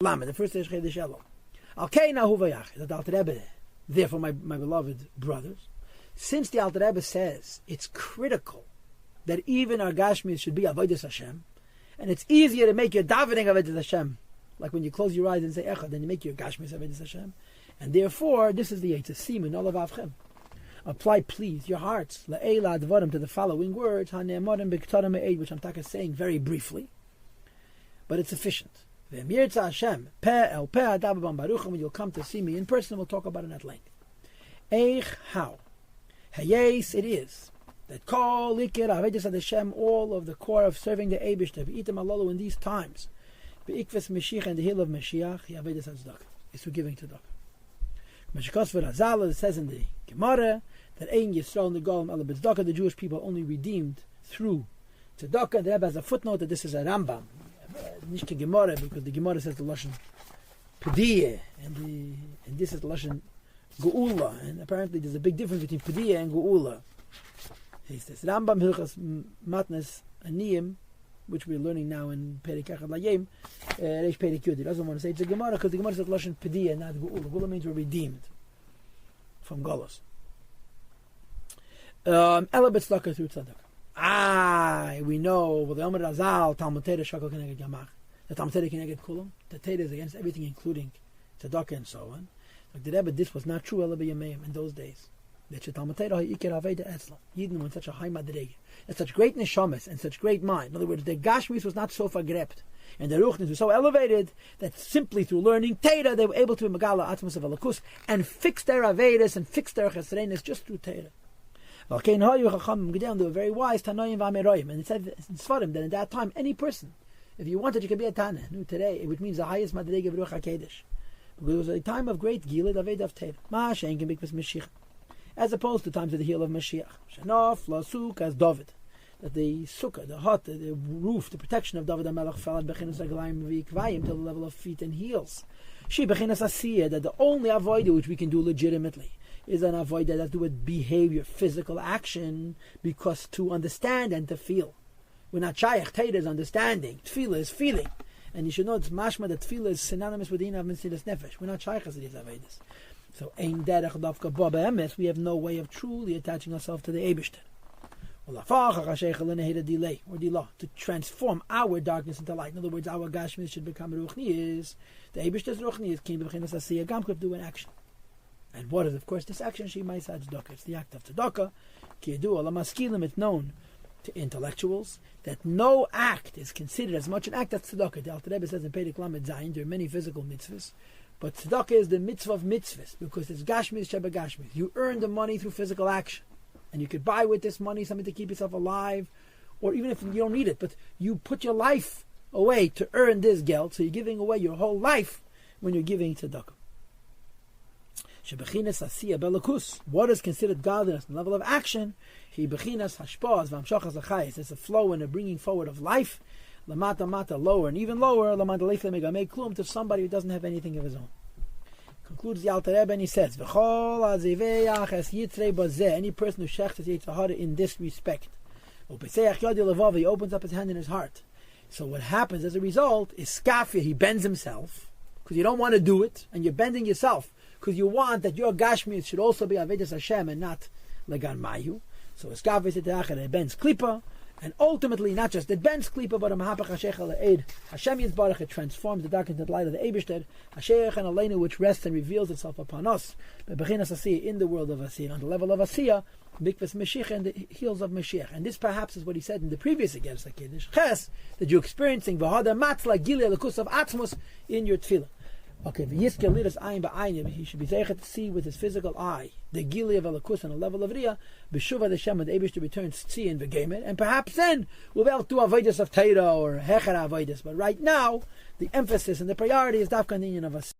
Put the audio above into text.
Lama, the first Eish Chedesh Elul. Okay, now Huvayach, that the Alter Rebbe, therefore my beloved brothers, since the Alter Rebbe says it's critical that even our Gashmis should be Avodas Hashem, and it's easier to make your davening Avodas Hashem, like when you close your eyes and say Echad, then you make your Gashmis Avodas Hashem, and therefore this is the Eitz Siman Olav Avchem. Apply, please, your hearts La'ela Advarim to the following words, Hane'emarim B'Ktarim Me'ed, which I'm saying very briefly, but it's sufficient. V'Yirtza Hashem Peh El Peh Adav Baruch, when you'll come to see me in person, we'll talk about it at length. Eich, how? Hayes, it is that Kol Ikir Avodas Hashem, all of the core of serving the Eibishter, V'item Alolu in these times, V'ikves Mashiach and the hill of Mashiach, Avodas Tzedakah, is for giving tzedakah. Mashikos v'Razal, it says in the Gemara that Ein Yisrael and the Golem Ela B'Tzedakah, the Jewish people only redeemed through tzedakah. The Rebbe has a footnote that this is a Rambam, Nishke Gemara, because the Gemara says the Lashon Pediyah, and this is the Lashon Geula, and apparently there's a big difference between Pediyah and Geula. He says Rambam Hilchas Matnes Aniyim, which we're learning now in Perek Echad Layim, Reish Perek Yud. He doesn't want to say it's a Gemara because the Gemara says Lashon Pediyah, not Geula. Geula means we're redeemed from Golos. Ela B'Tzedakah through tzedakah. We know, well, the Omer Razal, Talmud Torah Shakol Keneged Yamach, the Talmud Torah Keneged Kulam, the Torah is against everything, including tzedakah and so on. Like the Rebbe, this was not true Ela B'Yameim in those days. That the Talmud Torah Ikir Aveda Etzla, Yidden were in such a high madrege, and such great neshamas and such great mind. In other words, the Gashmis was not so vergrept, and the Ruchnis was so elevated that simply through learning Torah they were able to be Megala Atmos of Alakus and fix their Avedas and fix their Chesrenis just through Torah. They were very wise, Tanoim V'Ameroim, and it said in Sfarim that in that time any person, if you wanted, you could be a Tana. Today, which means the highest madrege of Ruach HaKodesh, because it was a time of great Gilad Aveda of Torah. Ma'ashen can be Mashiach, as opposed to times of the heel of Mashiach. Shanof Lasuk as David, that the sukkah, the hut, the roof, the protection of David HaMelech fell at Bechinas Raglayim V'Ikvayim to the level of feet and heels. She Bechinas Asiyah, that the only avodah which we can do legitimately is an avodah that has to do with behavior, physical action, because to understand and to feel. We're not shaykh. Torah is understanding. Tefillah is feeling. And you should know it's mashma that tefillah is synonymous with the Inav Mesilas Nefesh. We're not shaykh as these avodas. So, ein derech dafka ba be'emes, we have no way of truly attaching ourselves to the Eibishter. Or to transform our darkness into light. In other words, our gashmis should become ruchni, the Eibishter's ruchni is kin b'chinas asiyah gam could do an action. And what is, of course, this action? She might say tzedakah. It's the act of tzedakah. Ki yedu ala maskilim, it's known to intellectuals that no act is considered as much an act as tzedakah. The Alter Rebbe says in Perek Lamed Zayin, there are many physical mitzvahs, but tzedakah is the mitzvah of mitzvahs because it's gashmis sheba gashmis. You earn the money through physical action, and you could buy with this money something to keep yourself alive, or even if you don't need it, but you put your life away to earn this geld, so you're giving away your whole life when you're giving tzedakah. What is considered godliness, the level of action? It's a flow and a bringing forward of life. Lower and even lower. To somebody who doesn't have anything of his own. Concludes the Alter Rebbe and he says, any person who shechs his Yitzhahara in this respect, he opens up his hand in his heart. So what happens as a result is skafia, he bends himself, because you don't want to do it, and you're bending yourself, because you want that your Gashmis should also be Avedas Hashem and not Legan Mayu. So Eskaveh Sitachar, it bends Klipa, and ultimately not just it bends Klipa, but a Mahapach Hashech Eid Hashem Yisbarach, it transforms the dark into the light of the Eibishter, Hashech and Aleinu, which rests and reveals itself upon us, Bechinas Asiyah, in the world of Asiyah, on the level of Asiyah, Mikvas Mashiach, and the heels of Mashiach. And this perhaps is what he said in the previous Against HaKiddush, Ches, that you're experiencing V'hada Matzla Gilead Lekus of Atzmos in your Tefillah. Okay, he should be zeicher to see with his physical eye the Gili of Alakus on a level of Riyah, B'shuva the Shem, and the Eibush to return Tzii and V'gemer, and perhaps then we'll be able to do Avodas of Torah or Hecher Avodas. But right now, the emphasis and the priority is Dafka Ninyan of us.